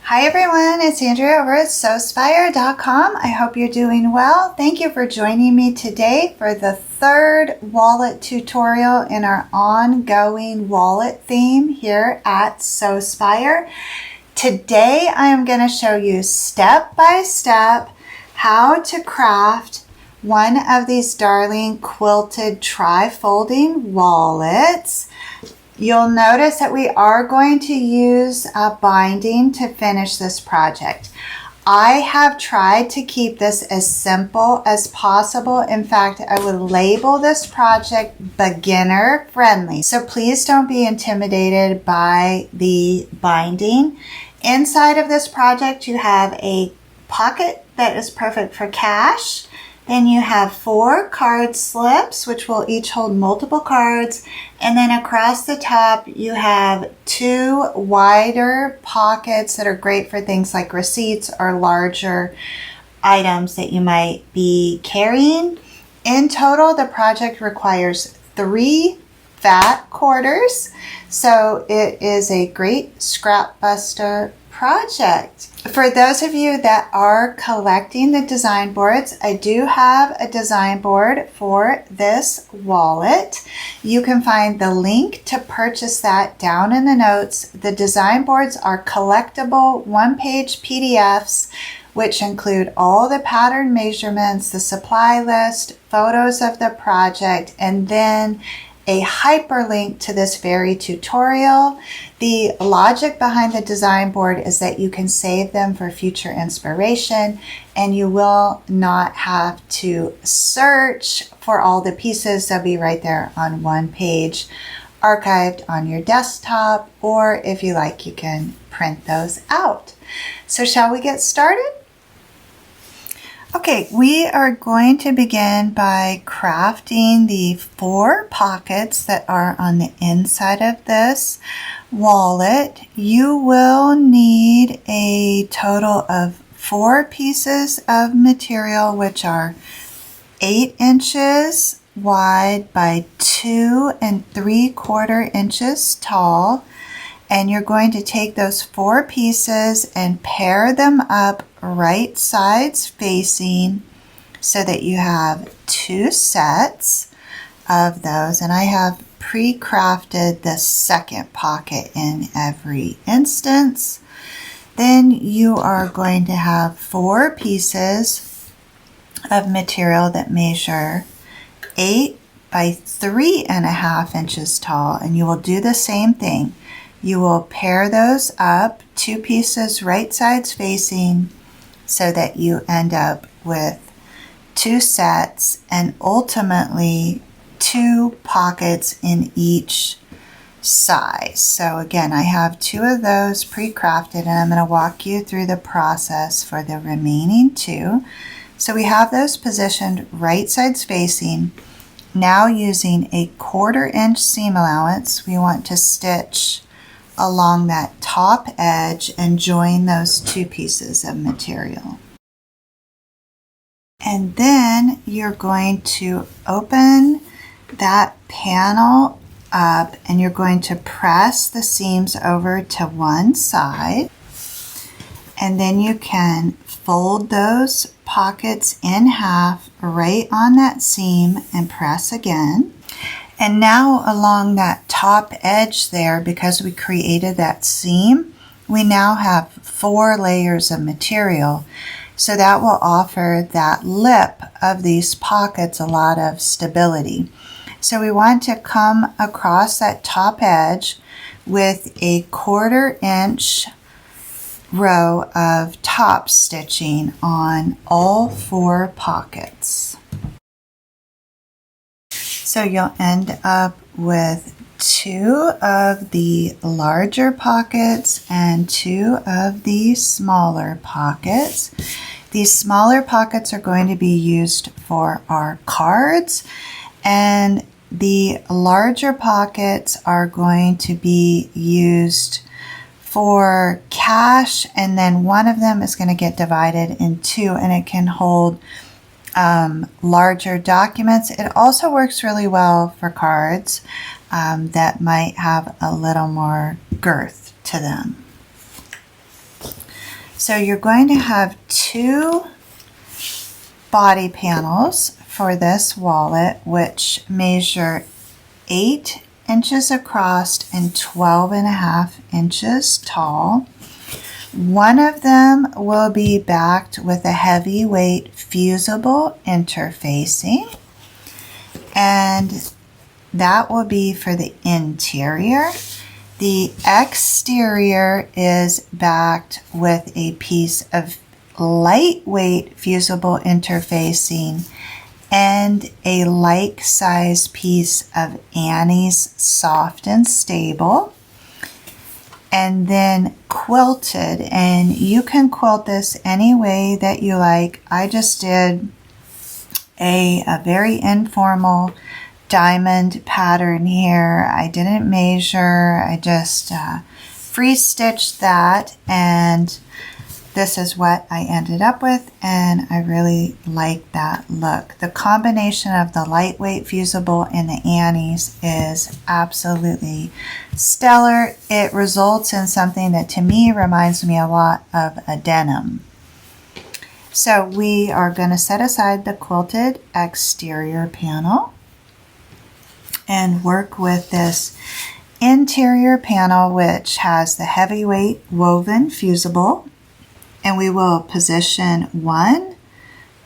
Hi everyone, it's Andrea over at Sewspire.com. I hope you're doing well. Thank you for joining me today for the third wallet tutorial in our ongoing wallet theme here at Sewspire. Today I am going to show you step by step how to craft one of these darling quilted tri-folding wallets. You'll notice that we are going to use a binding to finish this project. I have tried to keep this as simple as possible. In fact, I would label this project beginner friendly. So please don't be intimidated by the binding. Inside of this project, you have a pocket that is perfect for cash. Then you have 4 card slips, which will each hold multiple cards. And then across the top, you have 2 wider pockets that are great for things like receipts or larger items that you might be carrying. In total, the project requires 3 fat quarters. So it is a great scrap buster project. For those of you that are collecting the design boards, I do have a design board for this wallet. You can find the link to purchase that down in the notes. The design boards are collectible one-page PDFs, which include all the pattern measurements, the supply list, photos of the project, and then a hyperlink to this very tutorial. The logic behind the design board is that you can save them for future inspiration and you will not have to search for all the pieces. They'll be right there on one page, archived on your desktop, or if you like, you can print those out. So shall we get started? Okay, we are going to begin by crafting the 4 pockets that are on the inside of this wallet. You will need a total of 4 pieces of material, which are 8 inches wide by 2 3/4 inches tall. And you're going to take those 4 pieces and pair them up right sides facing so that you have 2 sets of those. And I have pre-crafted the second pocket in every instance. Then you are going to have 4 pieces of material that measure 8 by 3.5 inches tall. And you will do the same thing. You will pair those up, 2 pieces right sides facing, so that you end up with 2 sets and ultimately 2 pockets in each size. So again, I have 2 of those pre-crafted and I'm going to walk you through the process for the remaining 2. So we have those positioned right sides facing. Now using a 1/4 inch seam allowance, we want to stitch along that top edge and join those 2 pieces of material. And then you're going to open that panel up and you're going to press the seams over to one side. And then you can fold those pockets in half right on that seam and press again. And now along that top edge there, because we created that seam, we now have 4 layers of material. So that will offer that lip of these pockets a lot of stability. So we want to come across that top edge with a 1/4 inch row of top stitching on all 4 pockets. So you'll end up with 2 of the larger pockets and 2 of the smaller pockets. These smaller pockets are going to be used for our cards, and the larger pockets are going to be used for cash, and then one of them is going to get divided in 2 and it can hold larger documents. It also works really well for cards that might have a little more girth to them. So you're going to have 2 body panels for this wallet, which measure 8 inches across and 12.5 inches tall. One of them will be backed with a heavyweight fusible interfacing, and that will be for the interior. The exterior is backed with a piece of lightweight fusible interfacing and a like-size piece of Annie's Soft and Stable, and then quilted. And you can quilt this any way that you like. I just did a very informal diamond pattern here. I didn't measure, I just free stitched that, and this is what I ended up with, and I really like that look. The combination of the lightweight fusible and the Annie's is absolutely stellar. It results in something that to me reminds me a lot of a denim. So we are going to set aside the quilted exterior panel and work with this interior panel, which has the heavyweight woven fusible. And we will position one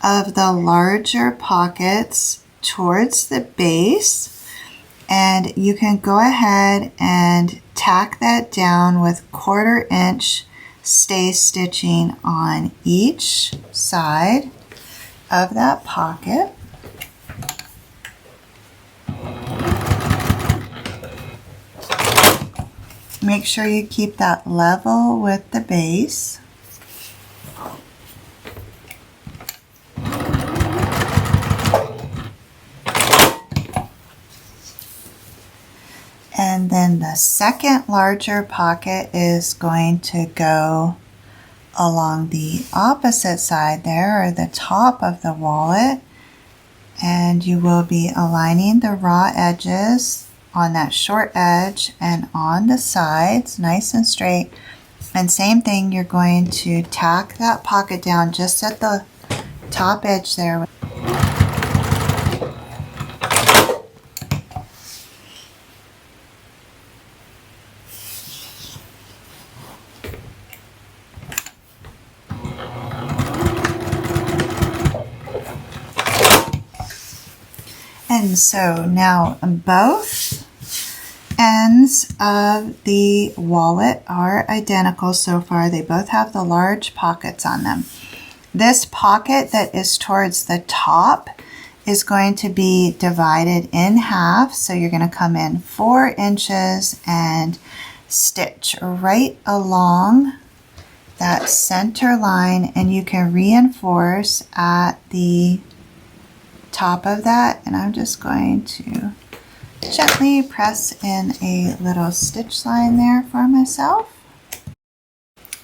of the larger pockets towards the base, and you can go ahead and tack that down with 1/4 inch stay stitching on each side of that pocket. Make sure you keep that level with the base. And then the second larger pocket is going to go along the opposite side there, or the top of the wallet. And you will be aligning the raw edges on that short edge and on the sides, nice and straight. And same thing, you're going to tack that pocket down just at the top edge there. And so now both ends of the wallet are identical so far. They both have the large pockets on them. This pocket that is towards the top is going to be divided in half. So you're going to come in 4 inches and stitch right along that center line, and you can reinforce at the top of that. And I'm just going to gently press in a little stitch line there for myself.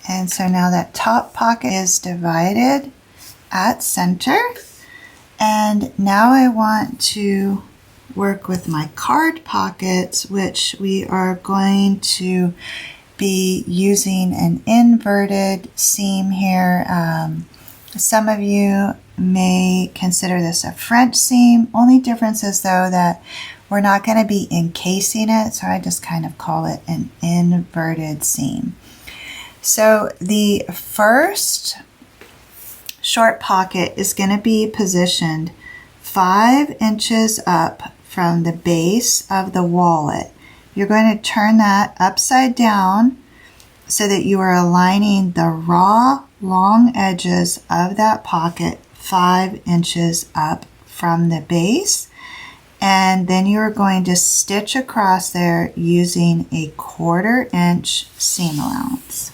And so now that top pocket is divided at center. And now I want to work with my card pockets, which we are going to be using an inverted seam here. Some of you may consider this a French seam. Only difference is though that we're not going to be encasing it, so I just kind of call it an inverted seam. So the first short pocket is going to be positioned 5 inches up from the base of the wallet. You're going to turn that upside down so that you are aligning the raw long edges of that pocket 5 inches up from the base. And then you're going to stitch across there using a 1/4 inch seam allowance.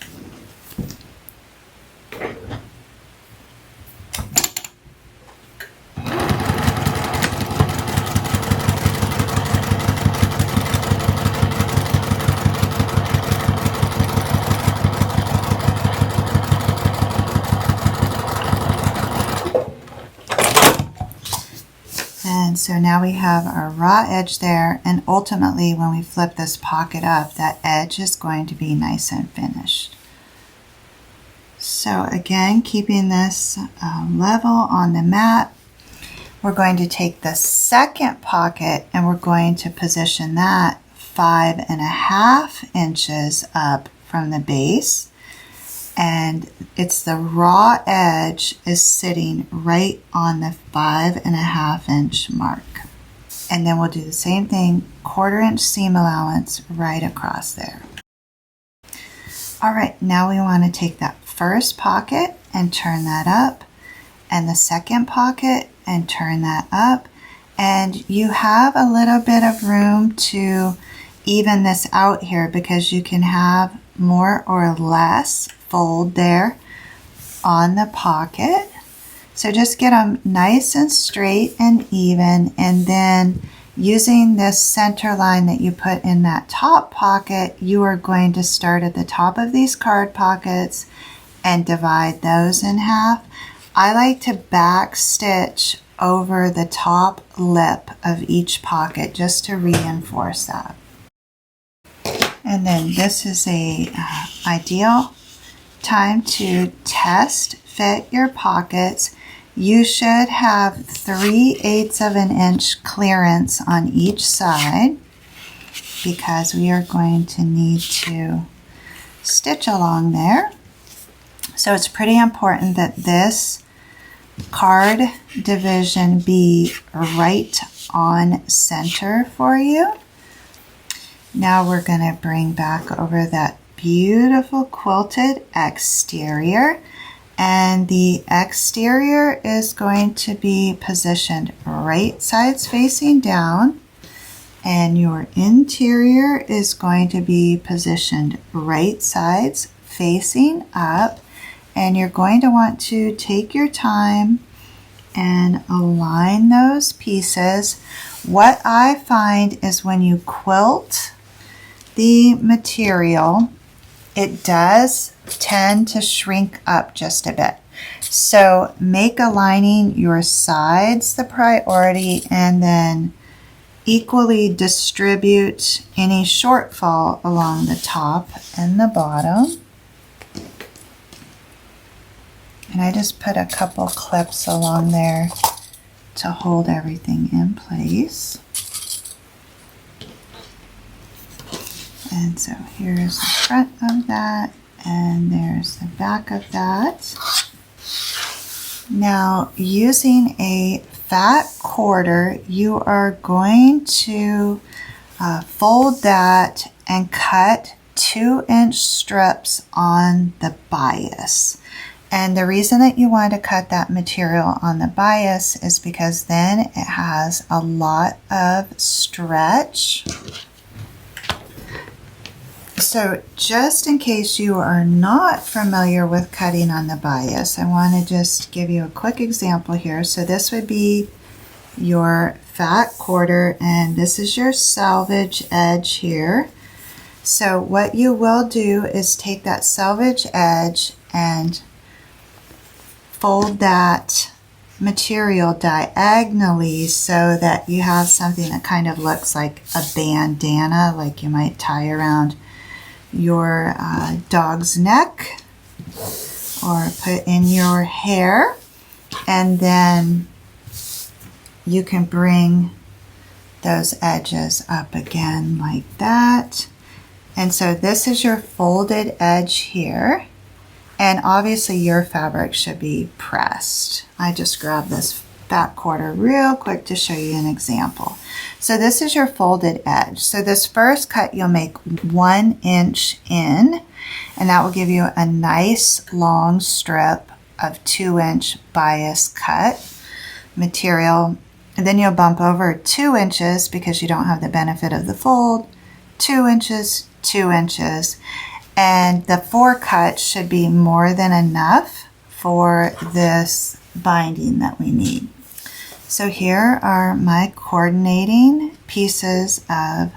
And so now we have our raw edge there, and ultimately when we flip this pocket up, that edge is going to be nice and finished. So again, keeping this level on the mat, we're going to take the second pocket and we're going to position that 5.5 inches up from the base. And it's the raw edge is sitting right on the 5.5 inch mark. And then we'll do the same thing, 1/4 inch seam allowance right across there. All right, now we want to take that first pocket and turn that up, and the second pocket and turn that up. And you have a little bit of room to even this out here because you can have more or less fold there on the pocket. So just get them nice and straight and even, and then using this center line that you put in that top pocket, you are going to start at the top of these card pockets and divide those in half. I like to back stitch over the top lip of each pocket just to reinforce that. And then this is a ideal time to test fit your pockets. You should have 3/8 of an inch clearance on each side because we are going to need to stitch along there. So it's pretty important that this card division be right on center for you. Now we're going to bring back over that beautiful quilted exterior, and the exterior is going to be positioned right sides facing down, and your interior is going to be positioned right sides facing up. And you're going to want to take your time and align those pieces. What I find is when you quilt the material, it does tend to shrink up just a bit. So make aligning your sides the priority, and then equally distribute any shortfall along the top and the bottom. And I just put a couple clips along there to hold everything in place. And so here's the front of that, and there's the back of that. Now, using a fat quarter, you are going to fold that and cut 2-inch strips on the bias. And the reason that you want to cut that material on the bias is because then it has a lot of stretch. So just in case you are not familiar with cutting on the bias, I want to just give you a quick example here. So this would be your fat quarter, and this is your selvage edge here. So what you will do is take that selvage edge and fold that material diagonally so that you have something that kind of looks like a bandana, like you might tie around your dog's neck or put in your hair. And then you can bring those edges up again like that. And so this is your folded edge here. And obviously your fabric should be pressed. I just grabbed this fat quarter real quick to show you an example. So this is your folded edge. So this first cut you'll make 1 inch in, and that will give you a nice long strip of 2-inch bias cut material. And then you'll bump over 2 inches because you don't have the benefit of the fold, 2 inches, 2 inches. And the 4 cuts should be more than enough for this binding that we need. So here are my coordinating pieces of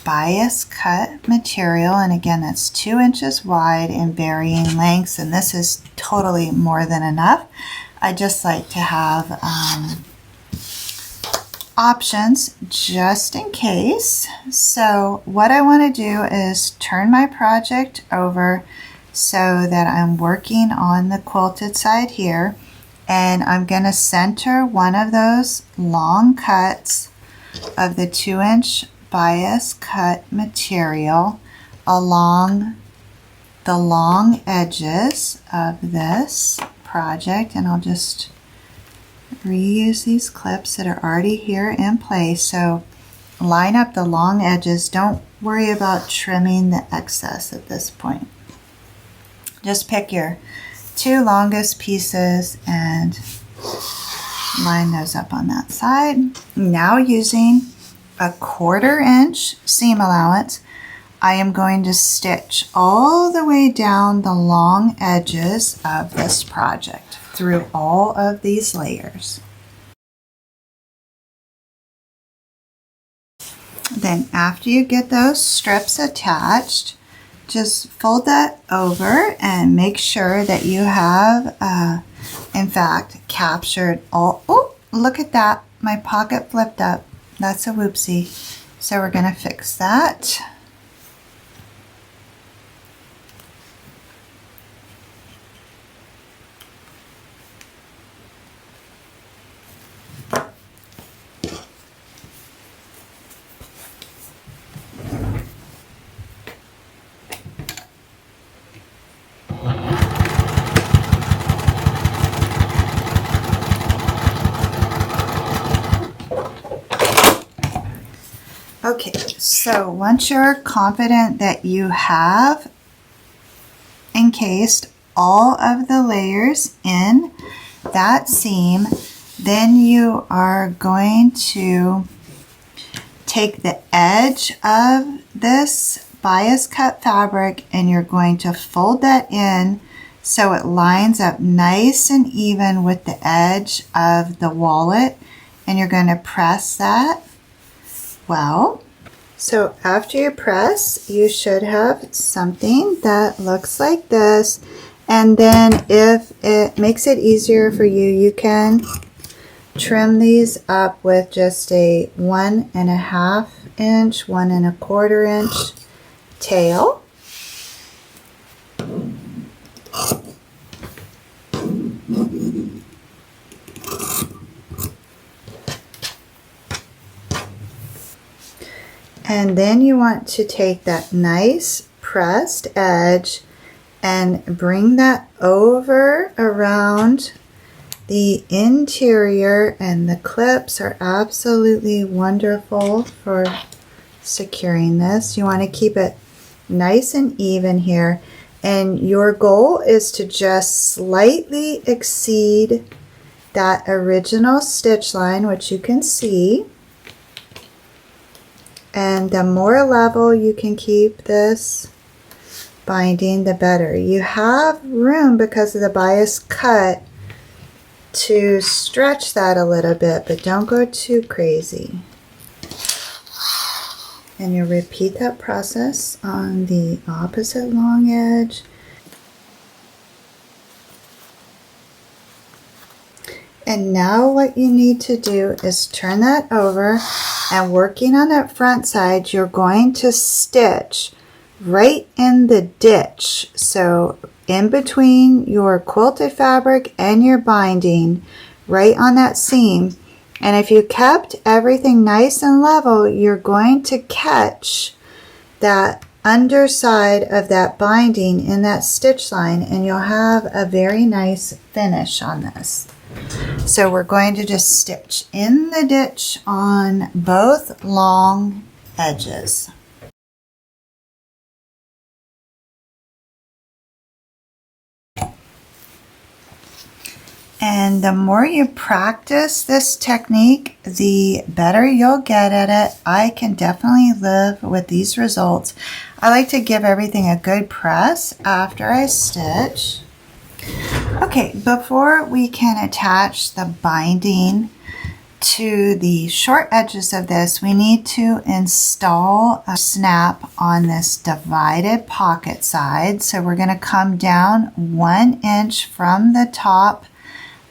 bias cut material. And again, that's 2 inches wide in varying lengths. And this is totally more than enough. I just like to have options just in case. So what I want to do is turn my project over so that I'm working on the quilted side here, and I'm going to center one of those long cuts of the 2-inch bias cut material along the long edges of this project, and I'll just reuse these clips that are already here in place. So line up the long edges. Don't worry about trimming the excess at this point. Just pick your 2 longest pieces and line those up on that side. Now, using a 1/4 inch seam allowance, I am going to stitch all the way down the long edges of this project through all of these layers. Then after you get those strips attached, just fold that over and make sure that you have, in fact, captured all, oh, look at that, my pocket flipped up. That's a whoopsie. So we're gonna fix that. Okay, so once you're confident that you have encased all of the layers in that seam, then you are going to take the edge of this bias cut fabric and you're going to fold that in so it lines up nice and even with the edge of the wallet, and you're going to press that well. So after you press, you should have something that looks like this. And then if it makes it easier for you, you can trim these up with just a 1.5 inch, 1.25 inch tail. And then you want to take that nice pressed edge and bring that over around the interior, and the clips are absolutely wonderful for securing this. You want to keep it nice and even here, and your goal is to just slightly exceed that original stitch line, which you can see. And the more level you can keep this binding, the better. You have room because of the bias cut to stretch that a little bit, but don't go too crazy. And you repeat that process on the opposite long edge. And now what you need to do is turn that over, and working on that front side, you're going to stitch right in the ditch. So in between your quilted fabric and your binding, right on that seam. And if you kept everything nice and level, you're going to catch that underside of that binding in that stitch line, and you'll have a very nice finish on this. So we're going to just stitch in the ditch on both long edges. And the more you practice this technique, the better you'll get at it. I can definitely live with these results. I like to give everything a good press after I stitch. Okay, before we can attach the binding to the short edges of this, we need to install a snap on this divided pocket side. So we're going to come down 1 inch from the top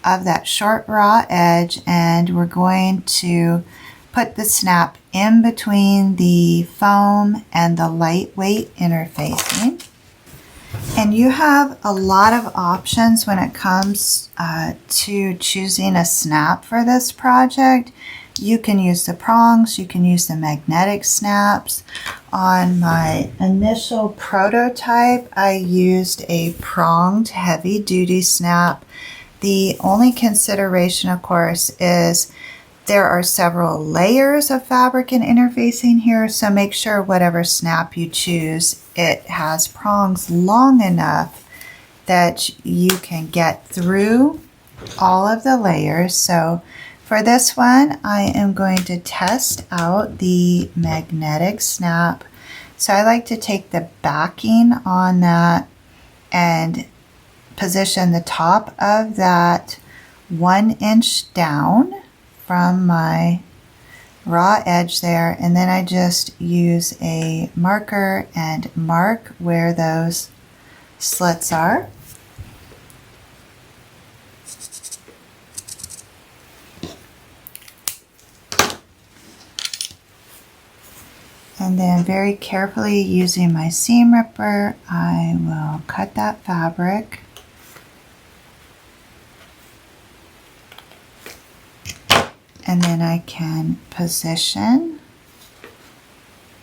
of that short raw edge, and we're going to put the snap in between the foam and the lightweight interfacing. And you have a lot of options when it comes to choosing a snap for this project. You can use the prongs, you can use the magnetic snaps. On my initial prototype, I used a pronged heavy duty snap. The only consideration, of course, is there are several layers of fabric and interfacing here, so make sure whatever snap you choose, it has prongs long enough that you can get through all of the layers. So for this one, I am going to test out the magnetic snap. So I like to take the backing on that and position the top of that 1 inch down from my raw edge there, and then I just use a marker and mark where those slits are. And then very carefully using my seam ripper, I will cut that fabric. And then I can position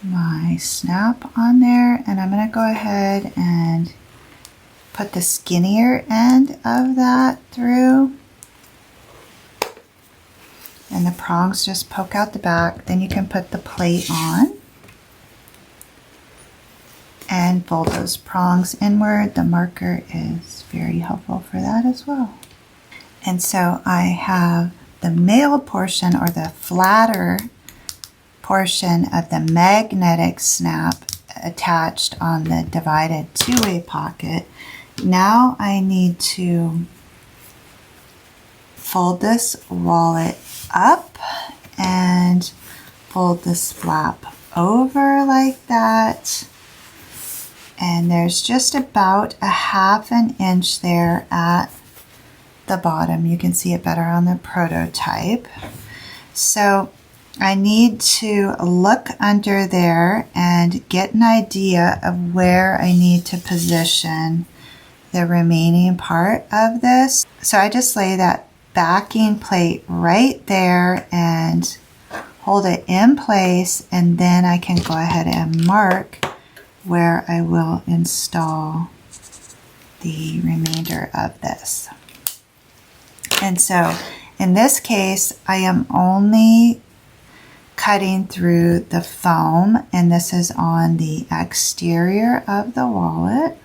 my snap on there, and I'm going to go ahead and put the skinnier end of that through. And the prongs just poke out the back. Then you can put the plate on and fold those prongs inward. The marker is very helpful for that as well. And so I have the male portion, or the flatter portion of the magnetic snap, attached on the divided two-way pocket. Now I need to fold this wallet up and fold this flap over like that. And there's just about a 1/2 inch there at the bottom. You can see it better on the prototype. So I need to look under there and get an idea of where I need to position the remaining part of this. So I just lay that backing plate right there and hold it in place, and then I can go ahead and mark where I will install the remainder of this. And so in this case, I am only cutting through the foam, and this is on the exterior of the wallet.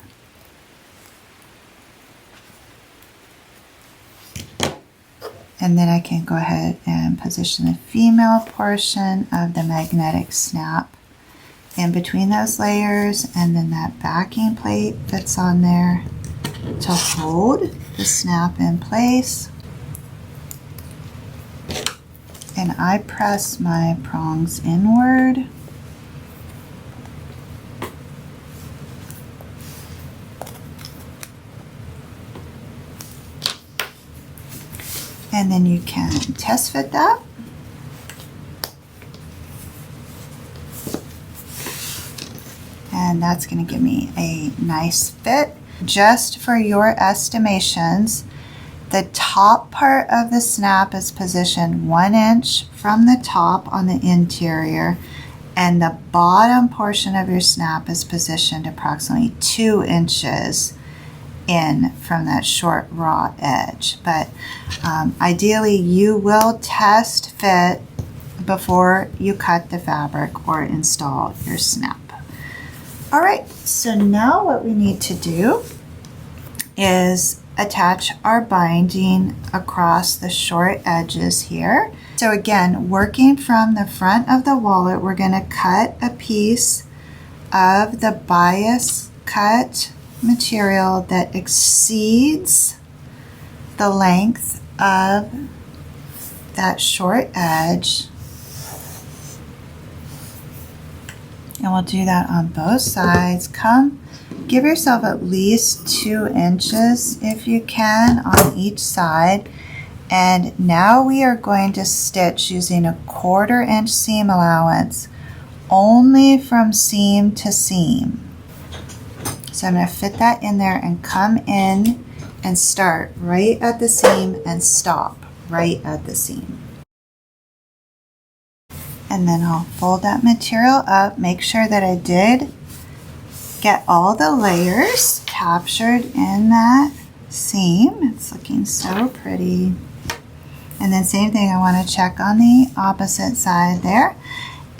And then I can go ahead and position the female portion of the magnetic snap in between those layers, and then that backing plate that's on there to hold the snap in place. And I press my prongs inward. And then you can test fit that. And that's going to give me a nice fit. Just for your estimations, the top part of the snap is positioned 1 inch from the top on the interior, and the bottom portion of your snap is positioned approximately 2 inches in from that short raw edge. But ideally you will test fit before you cut the fabric or install your snap. All right, so now what we need to do is attach our binding across the short edges here. So again, working from the front of the wallet, we're going to cut a piece of the bias cut material that exceeds the length of that short edge. And we'll do that on both sides. Give yourself at least 2 inches if you can on each side. And now we are going to stitch using a 1/4 inch seam allowance only from seam to seam. So I'm going to fit that in there and come in and start right at the seam and stop right at the seam. And then I'll fold that material up, make sure that I did get all the layers captured in that seam. It's looking so pretty. And then same thing, I want to check on the opposite side there.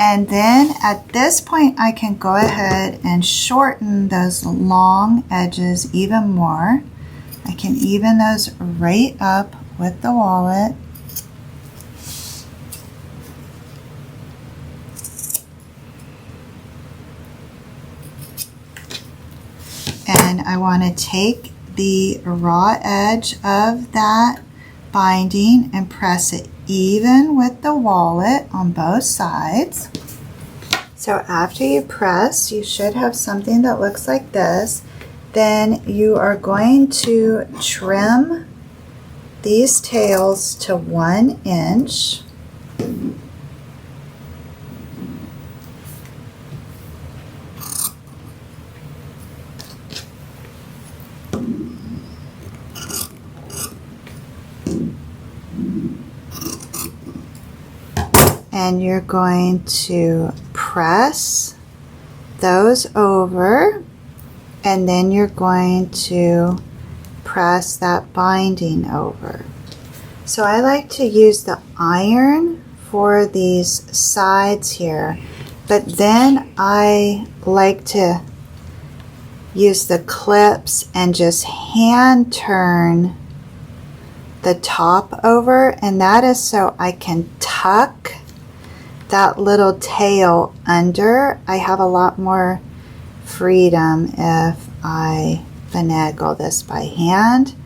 And then at this point, I can go ahead and shorten those long edges even more. I can even those right up with the wallet. And I want to take the raw edge of that binding and press it even with the wallet on both sides. So after you press, you should have something that looks like this. Then you are going to trim these tails to 1 inch. And you're going to press those over, and then you're going to press that binding over. So I like to use the iron for these sides here, but then I like to use the clips and just hand turn the top over, and that is so I can tuck that little tail under. I have a lot more freedom if I finagle this by hand.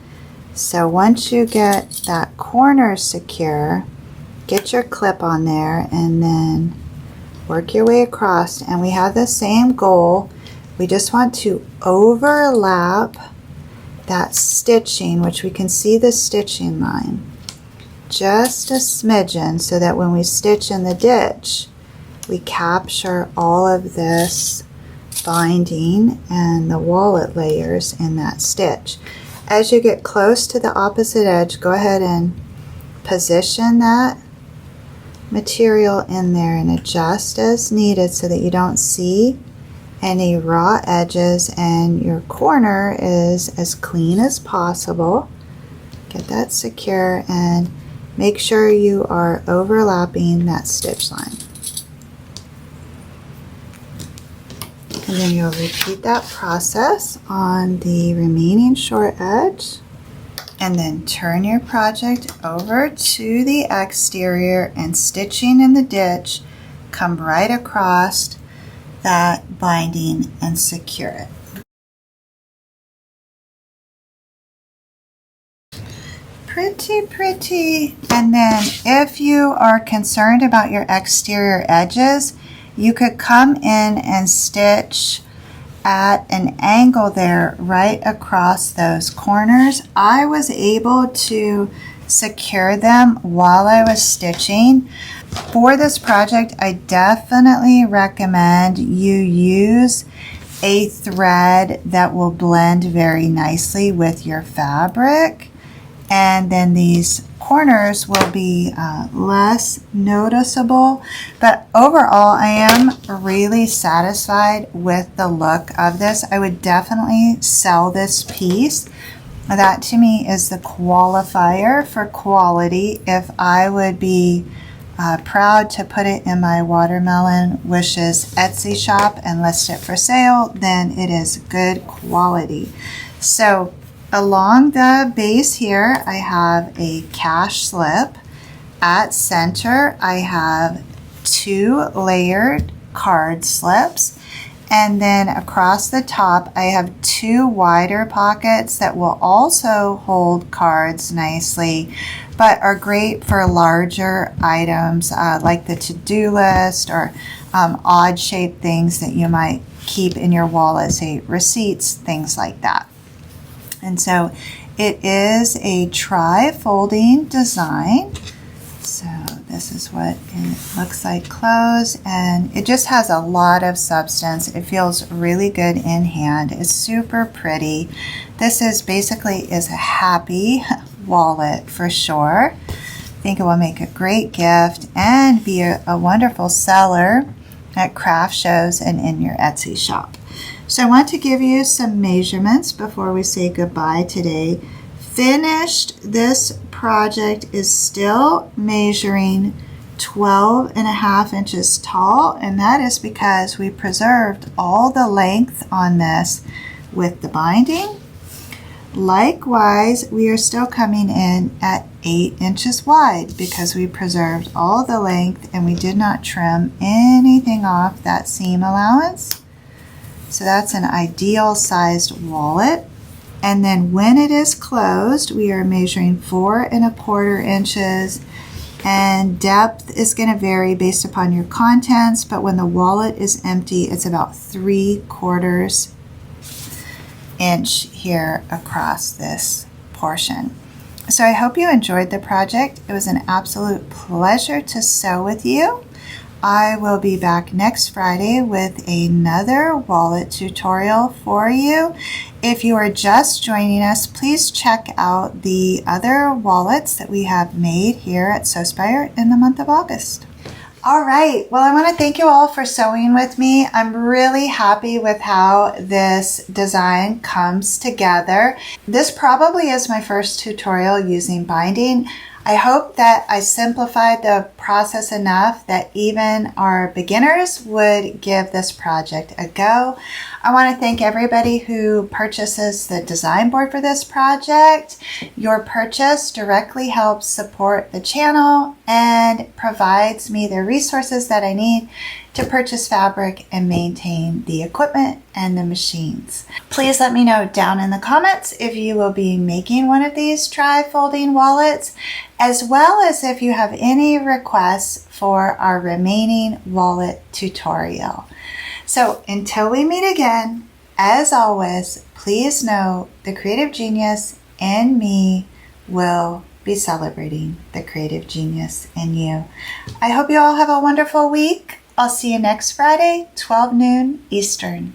So once you get that corner secure, get your clip on there and then work your way across. And we have the same goal. We just want to overlap that stitching, which we can see the stitching line, just a smidgen, so that when we stitch in the ditch, we capture all of this binding and the wallet layers in that stitch. As you get close to the opposite edge, go ahead and position that material in there and adjust as needed so that you don't see any raw edges and your corner is as clean as possible. Get that secure and make sure you are overlapping that stitch line. And then you'll repeat that process on the remaining short edge. And then turn your project over to the exterior and stitching in the ditch, come right across that binding and secure it. Pretty, pretty. And then if you are concerned about your exterior edges, you could come in and stitch at an angle there right across those corners. I was able to secure them while I was stitching. For this project, I definitely recommend you use a thread that will blend very nicely with your fabric. And then these corners will be less noticeable, but overall I am really satisfied with the look of this. I would definitely sell this piece. That to me is the qualifier for quality. If I would be proud to put it in my Watermelon Wishes Etsy shop and list it for sale, then it is good quality. So along the base here, I have a cash slip. At center, I have 2 layered card slips. And then across the top, I have 2 wider pockets that will also hold cards nicely, but are great for larger items like the to-do list or odd shaped things that you might keep in your wallet, say receipts, things like that. And so it is a tri-folding design. So This is what it looks like closed, and it just has a lot of substance. It feels really good in hand. It's super pretty. This is basically a happy wallet for sure. I think it will make a great gift and be a wonderful seller at craft shows and in your Etsy shop. So I want to give you some measurements before we say goodbye today. Finished, this project is still measuring 12.5 inches tall, and that is because we preserved all the length on this with the binding. Likewise, we are still coming in at 8 inches wide because we preserved all the length and we did not trim anything off that seam allowance. So that's an ideal sized wallet. And then when it is closed, we are measuring 4.25 inches, and depth is going to vary based upon your contents, but when the wallet is empty, it's about 3/4 inch here across this portion. So I hope you enjoyed the project. It was an absolute pleasure to sew with you. I will be back next Friday with another wallet tutorial for you. If you are just joining us, please check out the other wallets that we have made here at Sewspire in the month of August. All right, well, I want to thank you all for sewing with me. I'm really happy with how this design comes together. This probably is my first tutorial using binding. I hope that I simplified the process enough that even our beginners would give this project a go. I want to thank everybody who purchases the design board for this project. Your purchase directly helps support the channel and provides me the resources that I need to purchase fabric and maintain the equipment and the machines. Please let me know down in the comments if you will be making one of these tri-folding wallets, as well as if you have any requests for our remaining wallet tutorial. So until we meet again, as always, please know the creative genius in me will be celebrating the creative genius in you. I hope you all have a wonderful week. I'll see you next Friday, 12 noon Eastern.